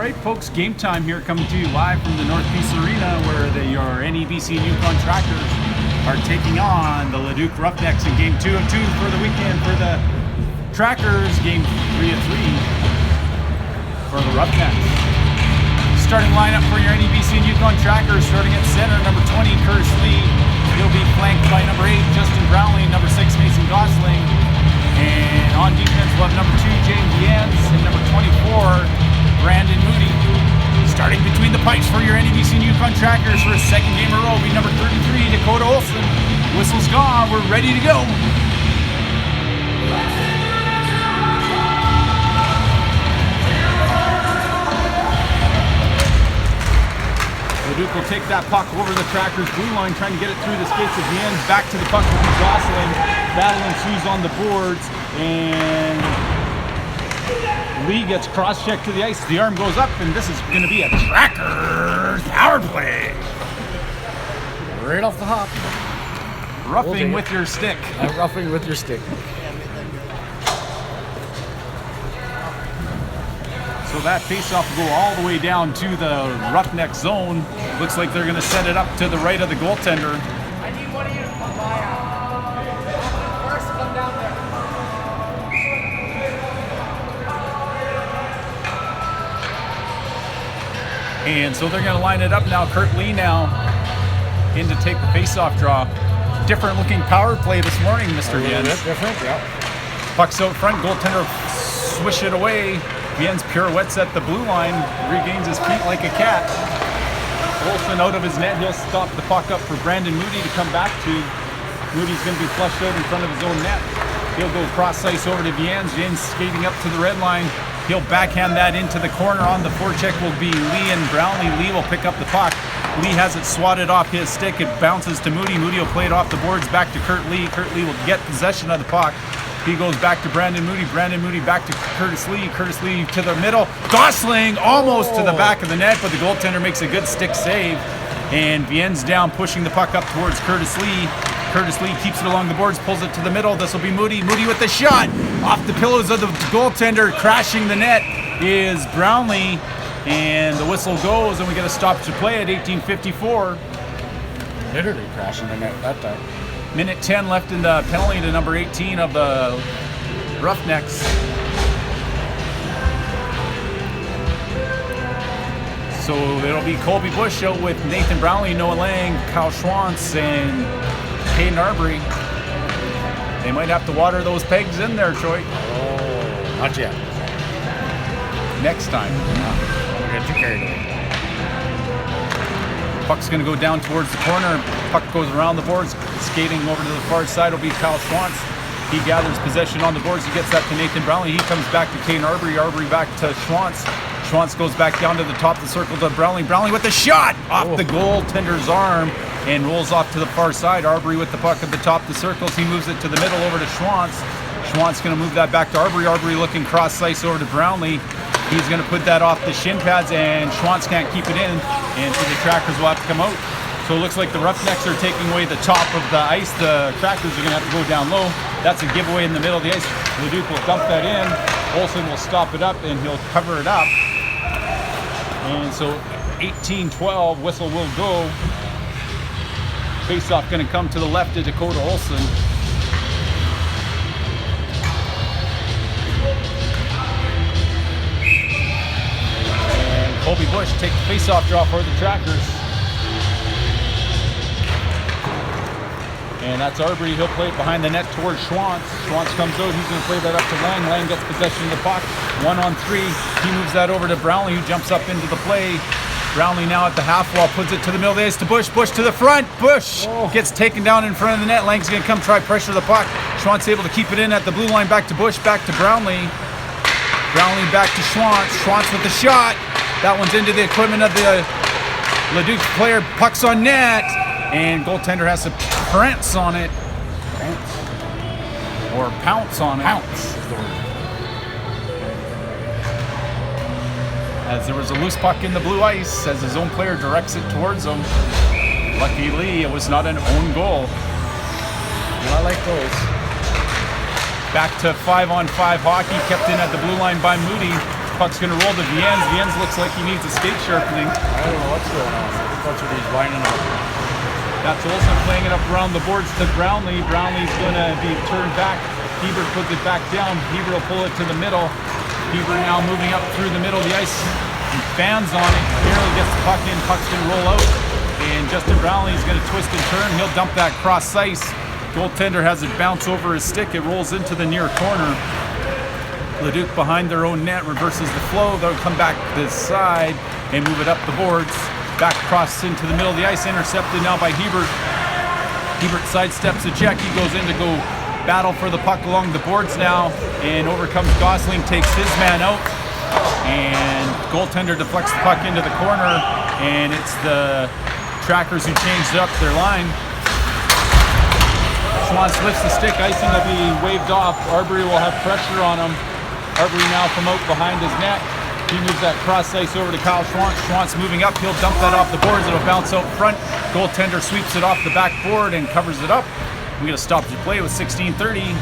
right, folks, game time here, coming to you live from the North Peace Arena, where your NEBC and Yukon Trackers are taking on the Leduc Roughnecks in game 2 of 2 for the weekend for the Trackers, game 3 of 3 for the Roughnecks. Starting lineup for your NEBC and Yukon Trackers, starting at center, number 20, Curtis Lee. He'll be flanked by number 8, Justin Brownlee, number 6, Mason Gosling. And on defense, we'll have number 2, James Jans, and number 24, Brandon Moody. Starting between the pipes for your NEBC and Yukon Trackers for a second game in a row will be number 33, Dakota Olson. Whistle's gone, we're ready to go. Leduc will take that puck over the Trackers' blue line, trying to get it through the skates of the end. Back to the puck with Gosling. Battle ensues on the boards, and Lee gets cross-checked to the ice. The arm goes up, and this is going to be a Trackers power play. Right off the hop. Roughing with your stick. Roughing with your stick. So that face-off will go all the way down to the Roughneck zone. Looks like they're going to set it up to the right of the goaltender. I need one of you to come by first, come down there. And so they're going to line it up now. Kurt Lee now in to take the face-off draw. Different looking power play this morning, Mr. Jens. Different, yeah. Puck's out front, goaltender swish it away. Jens pirouettes at the blue line, regains his feet like a cat. Olsen out of his net, he'll stop the puck up for Brandon Moody to come back to. Moody's going to be flushed out in front of his own net. He'll go cross ice over to Jens. Jens skating up to the red line. He'll backhand that into the corner. On the forecheck will be Lee and Brownlee. Lee will pick up the puck. Lee has it swatted off his stick. It bounces to Moody. Moody will play it off the boards back to Kurt Lee. Kurt Lee will get possession of the puck. He goes back to Brandon Moody. Brandon Moody back to Curtis Lee. Curtis Lee to the middle. Gosling almost to the back of the net, but the goaltender makes a good stick save. And Vienne's down, pushing the puck up towards Curtis Lee. Curtis Lee keeps it along the boards, pulls it to the middle. This will be Moody. Moody with the shot. Off the pillows of the goaltender, crashing the net is Brownlee. And the whistle goes, and we get a stoppage to play at 18:54. Literally crashing the net that time. Minute 10 left in the penalty to number 18 of the Roughnecks. So it'll be Colby Bush out with Nathan Brownlee, Noah Lang, Kyle Schwantz, and Hayden Arbery. They might have to water those pegs in there, Troy. Oh, not yet. Next time. Don't get too carried away. Puck's going to go down towards the corner. Puck goes around the boards. Skating over to the far side will be Kyle Schwantz. He gathers possession on the boards. He gets that to Nathan Brownlee. He comes back to Kane Arbery. Arbery back to Schwantz. Schwantz goes back down to the top of the circle to Brownlee. Brownlee with the shot off the goaltender's arm and rolls off to the far side. Arbery with the puck at the top of the circles. He moves it to the middle over to Schwantz. Schwantz going to move that back to Arbery. Arbery looking cross ice over to Brownlee. He's going to put that off the shin pads, and Schwantz can't keep it in, and so the Trackers will have to come out. So it looks like the Roughnecks are taking away the top of the ice. The Trackers are going to have to go down low. That's a giveaway in the middle of the ice. Leduc will dump that in. Olsen will stop it up, and he'll cover it up. And so 18-12, whistle will go. Face-off going to come to the left of Dakota Olson. Colby Bush takes the face-off draw for the Trackers. And that's Arbery. He'll play it behind the net towards Schwantz. Schwantz comes out. He's going to play that up to Lang. Lang gets possession of the puck. 1-on-3. He moves that over to Brownlee, who jumps up into the play. Brownlee now at the half wall, puts it to the middle of the ice to Bush. Bush to the front. Bush gets taken down in front of the net. Lang's going to come try pressure the puck. Schwantz able to keep it in at the blue line. Back to Bush. Back to Brownlee. Brownlee back to Schwantz. Schwantz with the shot. That one's into the equipment of the Leduc player. Puck's on net, and goaltender has to prance on it. Or pounce on it. Pounce is the word. As there was a loose puck in the blue ice, as his own player directs it towards him. Luckily, it was not an own goal. I like those. Back to 5-on-5 hockey, kept in at the blue line by Moody. Puck's going to roll to Viens. Viens looks like he needs a skate sharpening. I don't know what's going on. I think that's what he's lining up. That's Olsen playing it up around the boards to Brownlee. Brownlee's going to be turned back. Hebert puts it back down. Hebert will pull it to the middle. Hebert now moving up through the middle of the ice. He fans on it. Barely gets the puck in. Puck's going to roll out. And Justin Brownlee is going to twist and turn. He'll dump that cross ice. Goaltender has it bounce over his stick. It rolls into the near corner. Leduc behind their own net reverses the flow. They'll come back this side and move it up the boards. Back across into the middle of the ice. Intercepted now by Hebert. Hebert sidesteps a check. He goes in to go battle for the puck along the boards now. And over comes Gosling. Takes his man out. And goaltender deflects the puck into the corner. And it's the Trackers who changed up their line. Schwantz lifts the stick. Icing will be waved off. Arbery will have pressure on him. Arbery now from out behind his net. He moves that cross ice over to Kyle Schwantz. Schwantz moving up. He'll dump that off the boards. It'll bounce out front. Goaltender sweeps it off the backboard and covers it up. We get a stop to play with 16:30.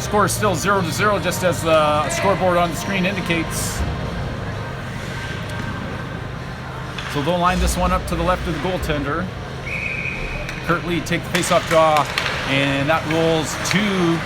Score is still 0-0, just as the scoreboard on the screen indicates. So they'll line this one up to the left of the goaltender. Kurt Lee take the faceoff draw, and that rolls to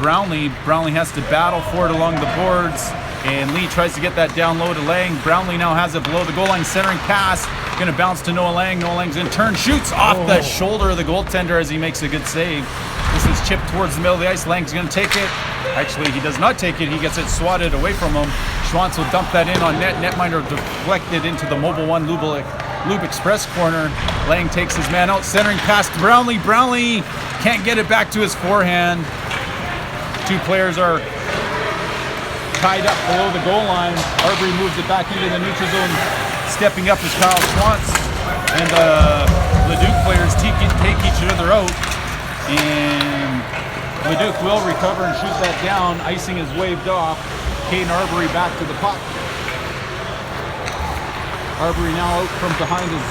Brownlee. Brownlee has to battle for it along the boards, and Lee tries to get that down low to Lang. Brownlee now has it below the goal line, centering pass. Going to bounce to Noah Lang. Noah Lang's in turn, shoots off the shoulder of the goaltender as he makes a good save. This is chipped towards the middle of the ice. Lang's going to take it. Actually, he does not take it. He gets it swatted away from him. Schwantz will dump that in on net. Netminder deflected into the Mobile One Lube Express corner. Lang takes his man out, centering past Brownlee. Brownlee can't get it back to his forehand. Two players are tied up below the goal line. Arbery moves it back into the neutral zone. Stepping up is Kyle Schwantz. And the Duke players take each other out. And Leduc will recover and shoot that down. Icing is waved off. Caden Arbery back to the puck. Arbery now out from behind his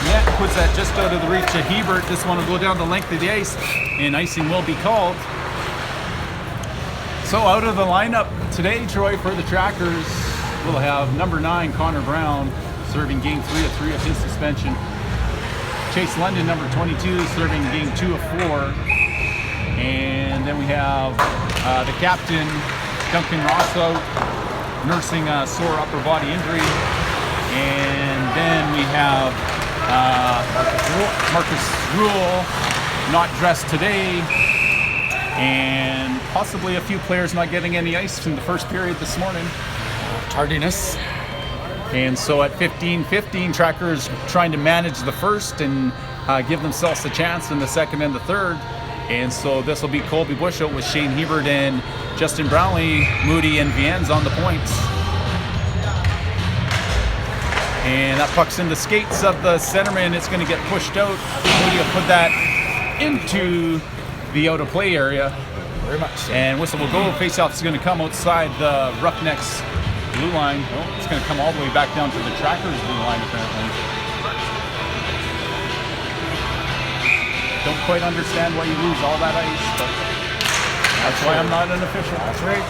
net, puts that just out of the reach of Hebert. This one will go down the length of the ice, and icing will be called. So out of the lineup today, Troy, for the Trackers, we'll have number 9, Connor Brown, serving game 3 of 3 of his suspension. Chase London, number 22, serving game 2 of 4. And then we have the captain, Duncan Rosso, nursing a sore upper body injury. And then we have Marcus Rule, not dressed today. And possibly a few players not getting any ice in the first period this morning. Tardiness. And so at 15-15, Trackers trying to manage the first and give themselves a chance in the second and the third. And so this will be Colby Bush out with Shane Hebert and Justin Brownlee, Moody, and Viens on the points. And that puck's in the skates of the centerman. It's going to get pushed out. Moody will put that into the out of play area. Very much so. And whistle will go. Faceoff is going to come outside the Roughnecks blue line. Oh, it's going to come all the way back down to the Trackers blue line, apparently. Don't quite understand why you lose all that ice, but that's why I'm not an official. That's right.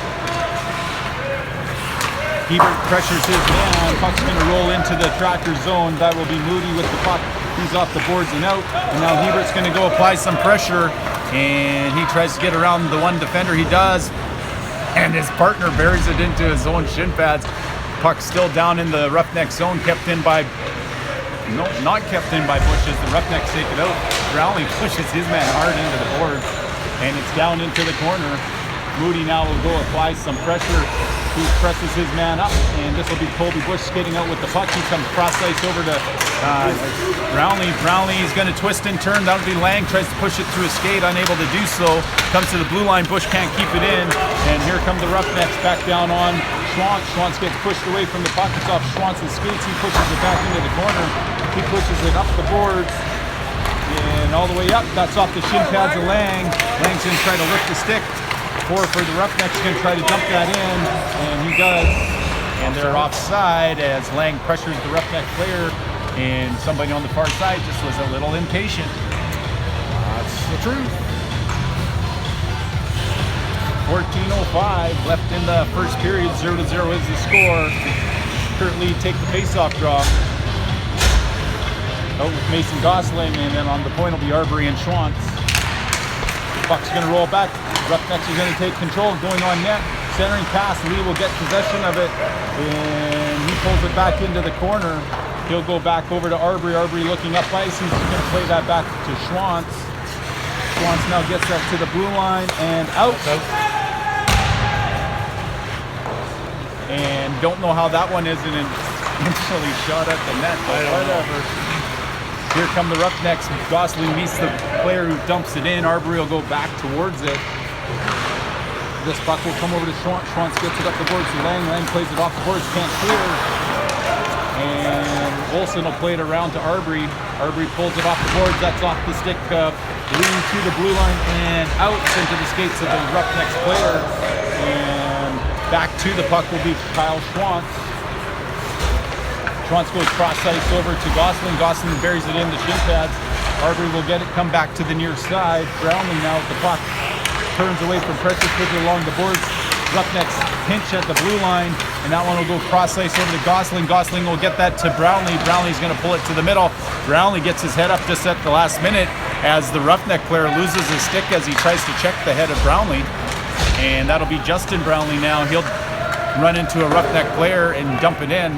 Hebert pressures his man. Puck's going to roll into the Tracker zone. That will be Moody with the puck. He's off the boards and out. And now Hebert's going to go apply some pressure. And he tries to get around the one defender. He does. And his partner buries it into his own shin pads. Puck still down in the Roughneck zone, kept in by... No, not kept in by Bush as the Roughnecks take it out. Brownlee pushes his man hard into the board, and it's down into the corner. Moody now will go apply some pressure. He presses his man up, and this will be Colby Bush skating out with the puck. He comes cross ice over to Brownlee. Brownlee is going to twist and turn. That'll be Lang. Tries to push it through a skate, unable to do so. Comes to the blue line. Bush can't keep it in, and here come the Roughnecks back down on Schwantz. Schwantz gets pushed away from the puck. It's off Schwantz's skates. He pushes it back into the corner. He pushes it up the boards and all the way up. That's off the shin pads of Lang. Lang's going to try to lift the stick. For the Roughnecks going to try to dump that in, and he does. And they're offside as Lang pressures the Roughneck player, and somebody on the far side just was a little impatient. That's the truth. 14:05 left in the first period. 0-0 is the score. Currently take the face-off draw. Out with Mason Gosling, and then on the point will be Arbery and Schwantz. Puck's going to roll back. Roughnecks are going to take control, going on net. Centering pass, Lee will get possession of it, and he pulls it back into the corner. He'll go back over to Arbery. Arbery looking up ice. He's going to play that back to Schwantz. Schwantz now gets that to the blue line and out. And don't know how that one isn't instantly shot at the net, but whatever. Here come the Roughnecks. Gosling meets the player who dumps it in. Arbery will go back towards it. This puck will come over to Schwantz. Schwantz gets it up the boards to Lang. Lang plays it off the boards, can't clear. And Olsen will play it around to Arbery. Arbery pulls it off the boards. That's off the stick of Lee to the blue line and out into the skates of the Roughnecks player. And back to the puck will be Kyle Schwantz. Schwantz goes cross ice over to Gosling. Gosling buries it in the shin pads. Arbery will get it, come back to the near side. Brownlee now with the puck. Turns away from pressure, puts it along the boards. Roughnecks pinch at the blue line, and that one will go cross ice over to Gosling. Gosling will get that to Brownlee. Brownlee's going to pull it to the middle. Brownlee gets his head up just at the last minute as the Roughneck player loses his stick as he tries to check the head of Brownlee. And that'll be Justin Brownlee now. He'll run into a Roughneck player and dump it in.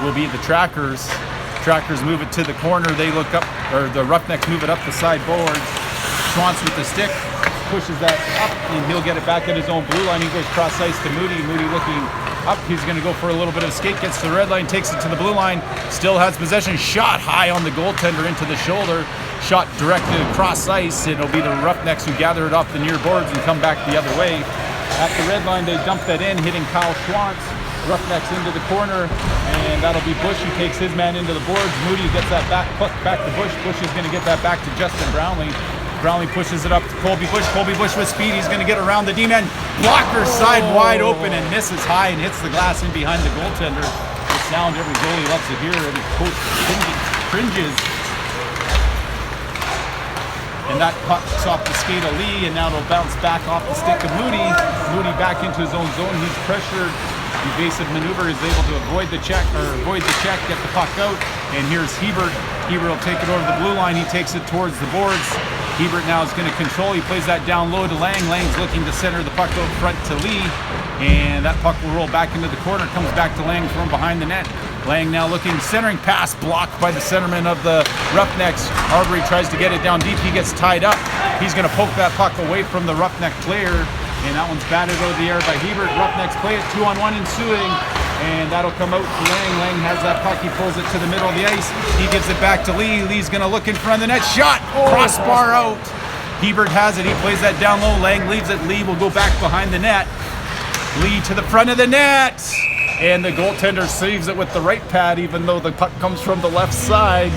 Will be the Trackers. Trackers move it to the corner. They look up, or the Roughnecks move it up the side boards. Schwantz with the stick pushes that up, and he'll get it back at his own blue line. He goes cross ice to Moody. Moody looking up. He's going to go for a little bit of a skate. Gets to the red line, takes it to the blue line. Still has possession. Shot high on the goaltender into the shoulder. Shot directed across ice. It'll be the Roughnecks who gather it off the near boards and come back the other way. At the red line, they dump that in, hitting Kyle Schwantz. Roughnecks into the corner, and that'll be Bush who takes his man into the boards. Moody gets that back to Bush. Bush is going to get that back to Justin Brownlee. Brownlee pushes it up to Colby Bush. Colby Bush with speed. He's going to get around the D-man. Blocker side wide open and misses high and hits the glass in behind the goaltender. The sound every goalie loves to hear. Every coach cringes. And that puck's off the skate of Lee, and now it'll bounce back off the stick of Moody. Moody back into his own zone. He's pressured. Evasive maneuver is able to avoid the check, get the puck out. And here's Hebert. Hebert will take it over the blue line. He takes it towards the boards. Hebert now is going to control. He plays that down low to Lang. Lang's looking to center the puck out front to Lee. And that puck will roll back into the corner. Comes back to Lang from behind the net. Lang now looking, centering pass blocked by the centerman of the Roughnecks. Arbery tries to get it down deep. He gets tied up. He's going to poke that puck away from the Roughneck player. And that one's batted over the air by Hebert. Roughnecks play it 2-on-1 ensuing. And that'll come out to Lang. Lang has that puck. He pulls it to the middle of the ice. He gives it back to Lee. Lee's going to look in front of the net. Shot! Crossbar out. Hebert has it. He plays that down low. Lang leaves it. Lee will go back behind the net. Lee to the front of the net. And the goaltender saves it with the right pad, even though the puck comes from the left side.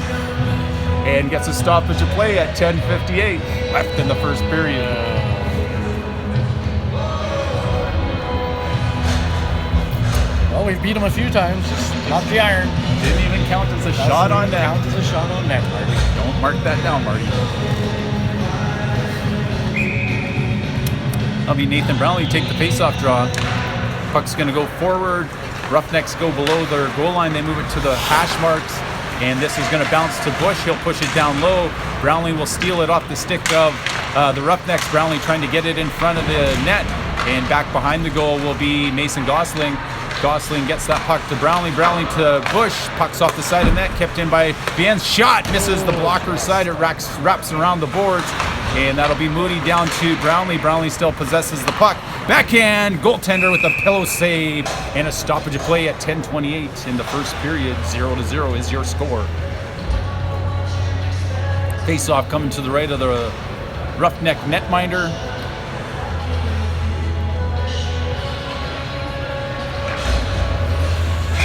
And gets a stoppage of play at 10:58 left in the first period. Well, we've beat him a few times, just not the iron. Didn't even count as a shot on net. Count as a shot on net, Marty. Don't mark that down, Marty. That'll be Nathan Brownlee take the face-off draw. Puck's going to go forward. Roughnecks go below their goal line. They move it to the hash marks. And this is going to bounce to Bush. He'll push it down low. Brownlee will steal it off the stick of the Roughnecks. Brownlee trying to get it in front of the net. And back behind the goal will be Mason Gosling. Gosling gets that puck to Brownlee. Brownlee to Bush. Puck's off the side of the net. Kept in by Bien's. Shot misses the blocker side. It wraps around the boards. And that'll be Moody down to Brownlee. Brownlee still possesses the puck. Backhand. Goaltender with a pillow save. And a stoppage of play at 10:28 in the first period. 0-0 is your score. Face-off coming to the right of the Roughneck netminder.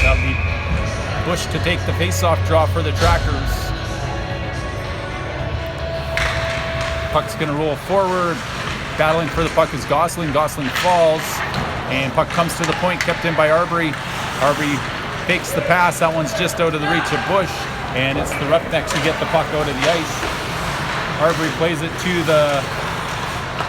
That'll be Bush to take the face-off draw for the Trackers. Puck's going to roll forward. Battling for the puck is Gosling. Gosling falls. And puck comes to the point, kept in by Arbery. Arbery fakes the pass. That one's just out of the reach of Bush. And it's the Roughnecks who get the puck out of the ice. Arbery plays it to the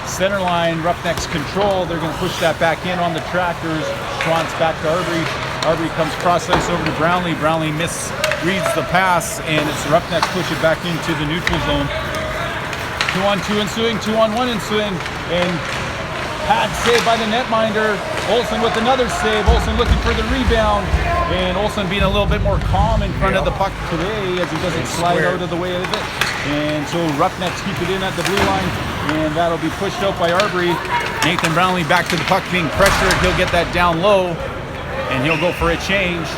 center line. Roughnecks control. They're going to push that back in on the tractors. Schwantz back to Arbery. Arbery comes cross ice over to Brownlee. Brownlee misreads the pass, and it's the Roughnecks push it back into the neutral zone. 2-on-2 ensuing, 2-on-1 ensuing, and pad save by the netminder. Olsen with another save. Olsen looking for the rebound, and Olsen being a little bit more calm in front of the puck today as he doesn't slide out of the way of it. And so Roughnecks keep it in at the blue line, and that'll be pushed out by Arbery. Nathan Brownlee back to the puck being pressured. He'll get that down low, and he'll go for a change.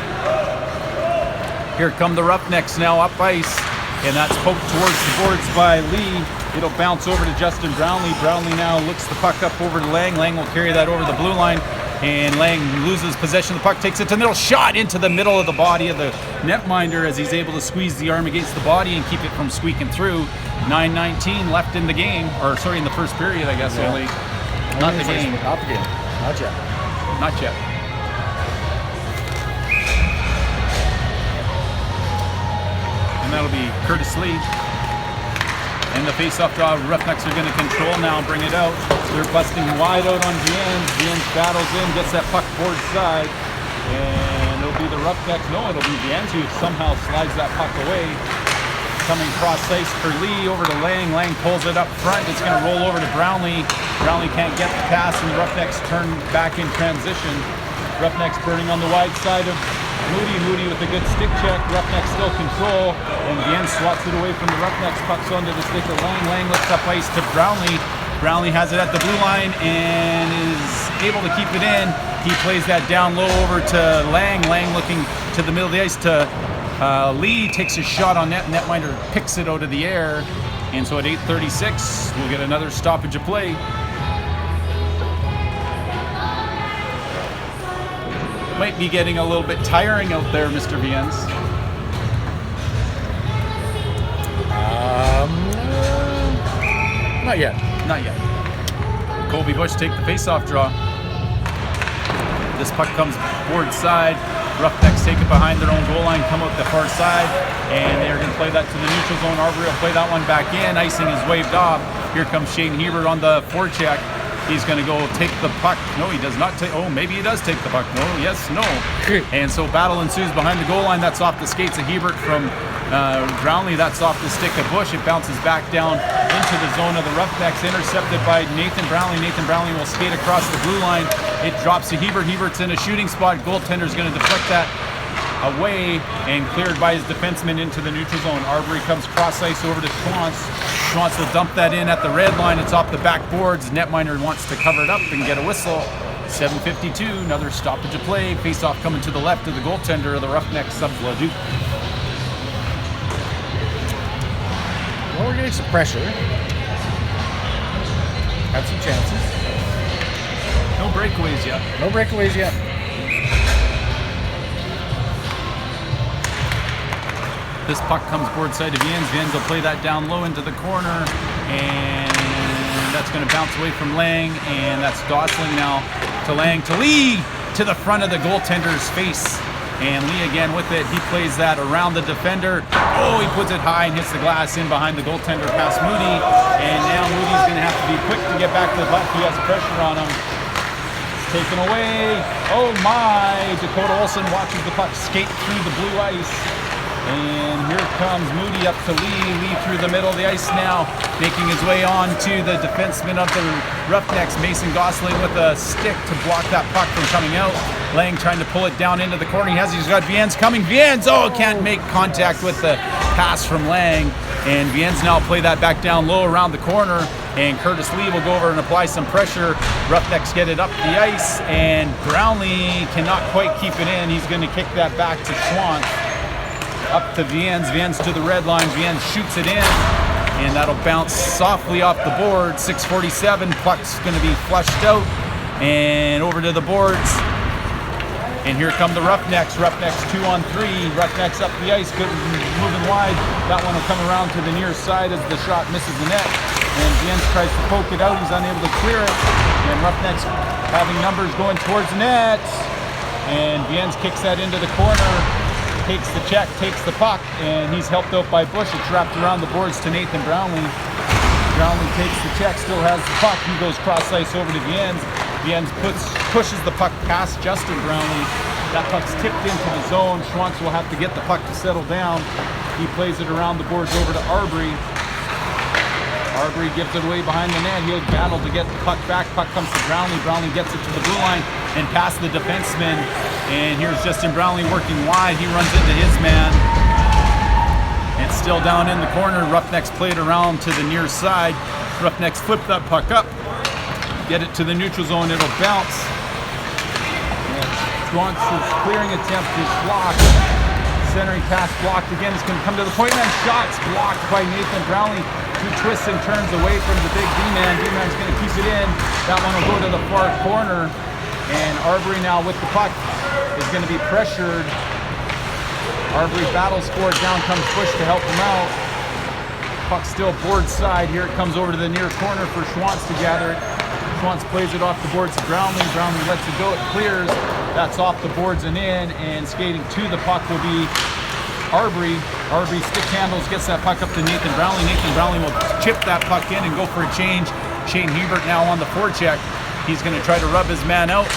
Here come the Roughnecks now up ice, and that's poked towards the boards by Lee. It'll bounce over to Justin Brownlee. Brownlee now looks the puck up over to Lang. Lang will carry that over the blue line, and Lang loses possession of the puck, takes it to the middle, shot into the middle of the body of the netminder as he's able to squeeze the arm against the body and keep it from squeaking through. 9:19 left in the game, or sorry, in the first period, I guess. Only not the game. Not the game. Not yet. Not yet. And that'll be Curtis Lee. And the face-off draw, Roughnecks are going to control now, bring it out. They're busting wide out on Viens. Viens battles in, gets that puck board side. And it'll be the Roughnecks. No, it'll be Viens who somehow slides that puck away. Coming cross ice for Lee over to Lang. Lang pulls it up front. It's going to roll over to Brownlee. Brownlee can't get the pass, and the Roughnecks turn back in transition. Roughnecks burning on the wide side of Moody. Moody with a good stick check. Roughnecks still control, and Viens swats it away from the Roughnecks. Pucks onto the stick of Lang. Lang looks up ice to Brownlee. Brownlee has it at the blue line and is able to keep it in. He plays that down low over to Lang. Lang looking to the middle of the ice to Lee. Takes a shot on net. Netminder picks it out of the air. And so at 8:36, we'll get another stoppage of play. Might be getting a little bit tiring out there, Mr. Viens. Not yet. Not yet. Colby Bush take the face-off draw. This puck comes board side. Roughnecks take it behind their own goal line, come out the far side, and they're going to play that to the neutral zone. Arbery will play that one back in. Icing is waved off. Here comes Shane Hebert on the forecheck. He's going to go take the puck. No, he does not take. Oh, maybe he does take the puck. No, yes, no. And so battle ensues behind the goal line. That's off the skates of Hebert from Brownlee. That's off the stick of Bush. It bounces back down into the zone of the Roughnecks, intercepted by Nathan Brownlee. Nathan Brownlee will skate across the blue line. It drops to Hebert. Hebert's in a shooting spot. Goaltender's going to deflect that away and cleared by his defenseman into the neutral zone. Arbery comes cross ice over to Schwantz. Schwantz will dump that in at the red line. It's off the backboards. Netminder wants to cover it up and get a whistle. 7:52, another stoppage of play. Face-off coming to the left of the goaltender of the Roughnecks, Sub-Leduc. Well, we're getting some pressure. Had some chances. No breakaways yet. No breakaways yet. This puck comes board side to Viens. Viens will play that down low into the corner, and that's going to bounce away from Lang, and that's Gosling now to Lang, to Lee, to the front of the goaltender's face, and Lee again with it. He plays that around the defender. Oh, he puts it high and hits the glass in behind the goaltender past Moody, and now Moody's going to have to be quick to get back to the puck. He has pressure on him. It's taken away. Oh my! Dakota Olsen watches the puck skate through the blue ice. And here comes Moody up to Lee. Lee through the middle of the ice now, making his way on to the defenseman of the Roughnecks, Mason Gosling, with a stick to block that puck from coming out. Lang trying to pull it down into the corner. He's got Viens coming. Viens, oh, can't make contact with the pass from Lang. And Viens now play that back down low around the corner. And Curtis Lee will go over and apply some pressure. Roughnecks get it up the ice, and Brownlee cannot quite keep it in. He's going to kick that back to Schwantz. Up to Viens. Viens to the red line. Viens shoots it in, and that'll bounce softly off the board. 6:47. Puck's going to be flushed out and over to the boards. And here come the Roughnecks. Roughnecks 2-on-3. Roughnecks up the ice, good, moving wide. That one will come around to the near side as the shot misses the net. And Viens tries to poke it out. He's unable to clear it. And Roughnecks having numbers going towards the net. And Viens kicks that into the corner. Takes the check, takes the puck, and he's helped out by Bush. It's wrapped around the boards to Nathan Brownlee. Brownlee takes the check, still has the puck. He goes cross ice over to Viens. Viens pushes the puck past Justin Brownlee. That puck's tipped into the zone. Schwantz will have to get the puck to settle down. He plays it around the boards over to Arbery. Arbery gives it away behind the net. He'll battle to get the puck back. Puck comes to Brownlee. Brownlee gets it to the blue line and past the defenseman. And here's Justin Brownlee working wide. He runs into his man. It's still down in the corner. Roughnecks play it around to the near side. Roughnecks flip that puck up. Get it to the neutral zone. It'll bounce. Schwantz's clearing attempt is blocked. Centering pass blocked again. It's going to come to the point man. Shots blocked by Nathan Brownlee, who twists and turns away from the big D-man. D-man's going to keep it in. That one will go to the far corner. And Arbery now with the puck is going to be pressured. Arbery battles for it. Down comes Bush to help him out. Puck still board side. Here it comes over to the near corner for Schwantz to gather it. Schwantz plays it off the boards to Brownlee. Brownlee lets it go. It clears. That's off the boards and in. And skating to the puck will be Arbery. Arbery stick handles, gets that puck up to Nathan Brownlee. Nathan Brownlee will chip that puck in and go for a change. Shane Hebert now on the forecheck. He's going to try to rub his man out.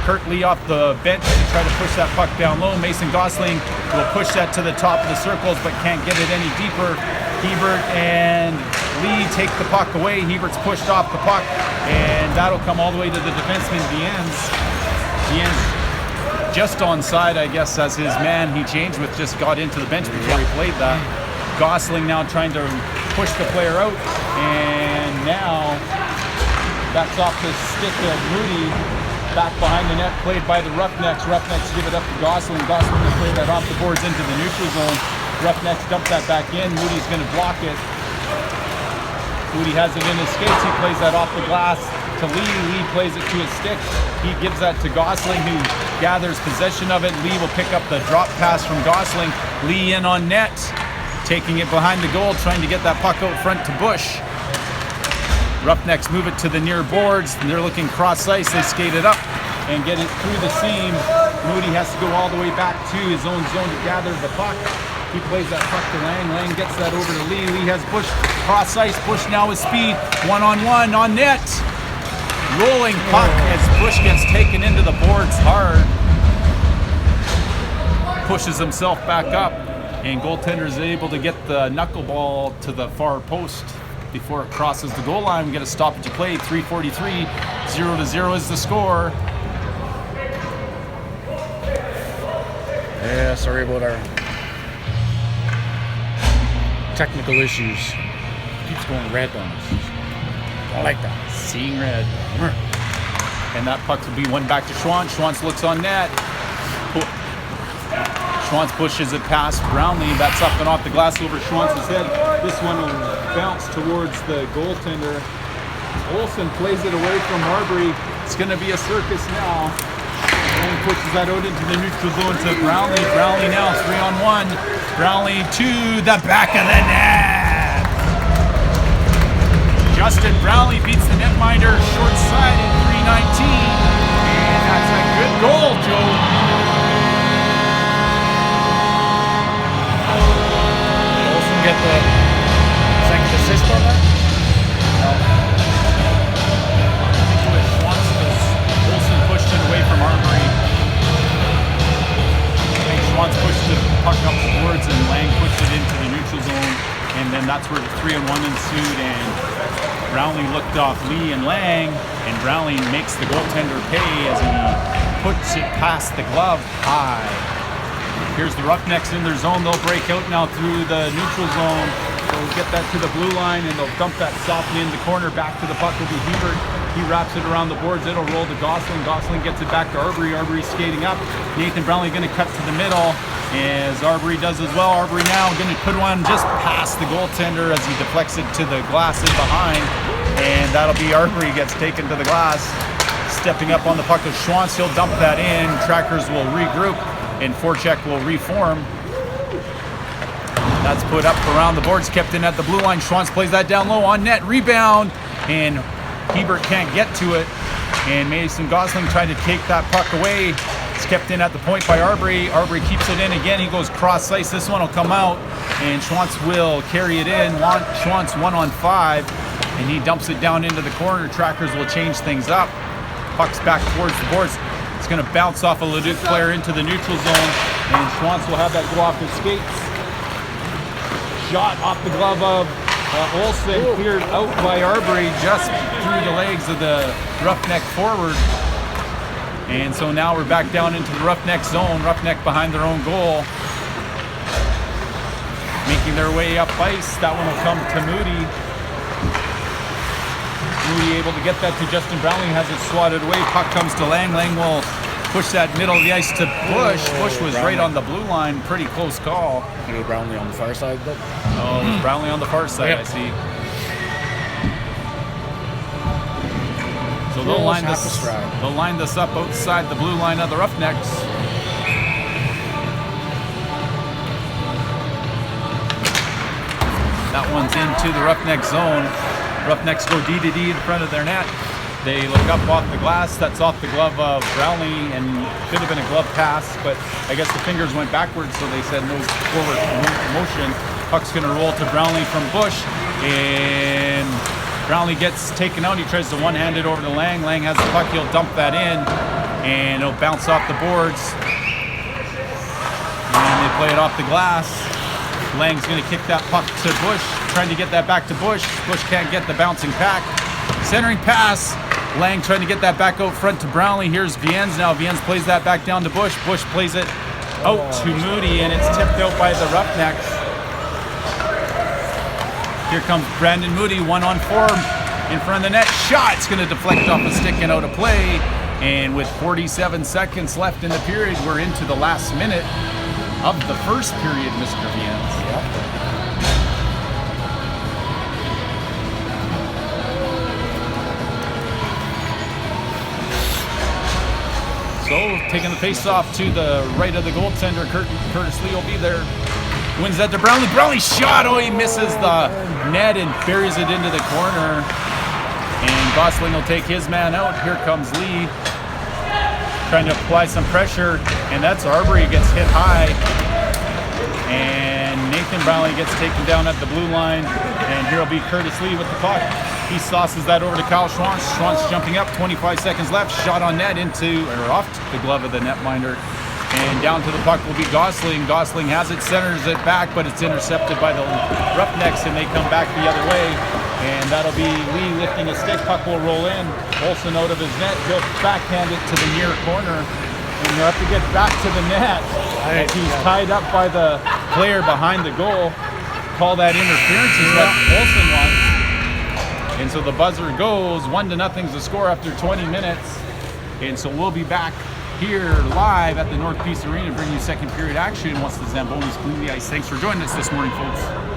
Kurt Lee off the bench to try to push that puck down low. Mason Gosling will push that to the top of the circles but can't get it any deeper. Hebert and Lee take the puck away. Hebert's pushed off the puck and that'll come all the way to the defenseman Viens. Viens just onside, I guess, as his man he changed with just got into the bench before he played that. Gosling now trying to push the player out and now that's off the stick of Moody. Back behind the net, played by the Roughnecks. Roughnecks give it up to Gosling. Gosling will play that off the boards into the neutral zone. Roughnecks dump that back in. Moody's going to block it. Moody has it in his skates. He plays that off the glass to Lee. Lee plays it to his stick. He gives that to Gosling, who gathers possession of it. Lee will pick up the drop pass from Gosling. Lee in on net, taking it behind the goal, trying to get that puck out front to Bush. Roughnecks move it to the near boards. They're looking cross ice. They skate it up and get it through the seam. Moody has to go all the way back to his own zone to gather the puck. He plays that puck to Lang. Lang gets that over to Lee. Lee has Bush cross ice. Bush now with speed. One-on-one on net. Rolling puck as Bush gets taken into the boards hard. Pushes himself back up. And goaltender is able to get the knuckleball to the far post before it crosses the goal line. We get a stoppage of play. 3:43, 0-0 is the score. Yeah, sorry about our technical issues. Keeps going red on us. I like that. Seeing red. And that puck will be one back to Schwantz. Schwantz looks on net. Schwantz pushes it past Brownlee. That's up and off the glass over Schwantz's head. This one will bounce towards the goaltender. Olsen plays it away from Arbery. It's going to be a circus now. And pushes that out into the neutral zone to Brownlee. Brownlee now 3-on-1. Brownlee to the back of the net. Justin Brownlee beats the netminder short side in 3:19. And that's a good goal, Joe. Get the second assist on that? No. I think it was Schwantz because Olsen pushed it away from Arbery. I think Schwantz pushed the puck up the boards and Lang pushed it into the neutral zone. And then that's where the 3-on-1 ensued. And Brownlee looked off Lee and Lang. And Brownlee makes the goaltender pay as he puts it past the glove high. Here's the Roughnecks in their zone. They'll break out now through the neutral zone. They'll get that to the blue line and they'll dump that softly in the corner. Back to the puck will be Hebert. He wraps it around the boards. It'll roll to Gosling. Gosling gets it back to Arbery. Arbery skating up. Nathan Brownlee going to cut to the middle as Arbery does as well. Arbery now going to put one just past the goaltender as he deflects it to the glass in behind. And that'll be Arbery gets taken to the glass. Stepping up on the puck of Schwantz. He'll dump that in. Trackers will regroup. And forecheck will reform. That's put up around the boards, kept in at the blue line. Schwantz plays that down low on net, rebound, and Hebert can't get to it. And Mason Gosling tried to take that puck away. It's kept in at the point by Arbery. Arbery keeps it in again. He goes cross ice. This one will come out, and Schwantz will carry it in. Schwantz 1-on-5. and he dumps it down into the corner. Trackers will change things up. Puck's back towards the boards. It's going to bounce off a Leduc player into the neutral zone, and Schwantz will have that go off his skates. Shot off the glove of Olsen, cleared out by Arbery just through the legs of the Roughneck forward. And so now we're back down into the Roughneck zone. Roughneck behind their own goal, making their way up ice. That one will come to Moody. Moody able to get that to Justin Brownlee, has it swatted away. Puck comes to Lang. Lang will push that middle of the ice to Bush. Bush was right on the blue line. Pretty close call. Maybe Brownlee on the far side, though. Oh, it was Brownlee on the far side, Yep. I see. So they'll line this up outside the blue line of the Roughnecks. That one's into the Roughneck zone. Roughnecks go D to D in front of their net. They look up off the glass. That's off the glove of Brownlee, and could have been a glove pass, but I guess the fingers went backwards, so they said no forward motion. Puck's going to roll to Brownlee from Bush, and Brownlee gets taken out. He tries to one-hand it over to Lang. Lang has the puck. He'll dump that in, and it'll bounce off the boards. And they play it off the glass. Lang's going to kick that puck to Bush, trying to get that back to Bush. Bush can't get the bouncing pack. Centering pass. Lang trying to get that back out front to Brownlee. Here's Viens now. Viens plays that back down to Bush. Bush plays it out to Moody, and it's tipped out by the Roughnecks. Here comes Brandon Moody, 1-on-4 in front of the net. Shot. It's going to deflect off a stick and out of play. And with 47 seconds left in the period, we're into the last minute of the first period, Mr. Viens. So, taking the face off to the right of the goaltender, Curtis Lee will be there. Wins that to Brownlee. Brownlee shot. Oh, he misses the net and buries it into the corner. And Gosling will take his man out. Here comes Lee, trying to apply some pressure, and that's Arbery gets hit high. And Nathan Brownlee gets taken down at the blue line, and here will be Curtis Lee with the puck. He sauces that over to Kyle Schwantz. Schwantz jumping up, 25 seconds left. Shot on net off the glove of the netminder. And down to the puck will be Gosling. Gosling has it, centers it back, but it's intercepted by the Roughnecks, and they come back the other way. And that'll be Lee lifting a stick. Puck will roll in. Olsen out of his net. He'll backhand it to the near corner. And you have to get back to the net. And he's tied up by the player behind the goal. Call that interference is what Olsen wants. And so the buzzer goes. 1-0 the score after 20 minutes. And so we'll be back here live at the North Peace Arena, bringing you second period action once the Zambonis clean the ice. Thanks for joining us this morning, folks.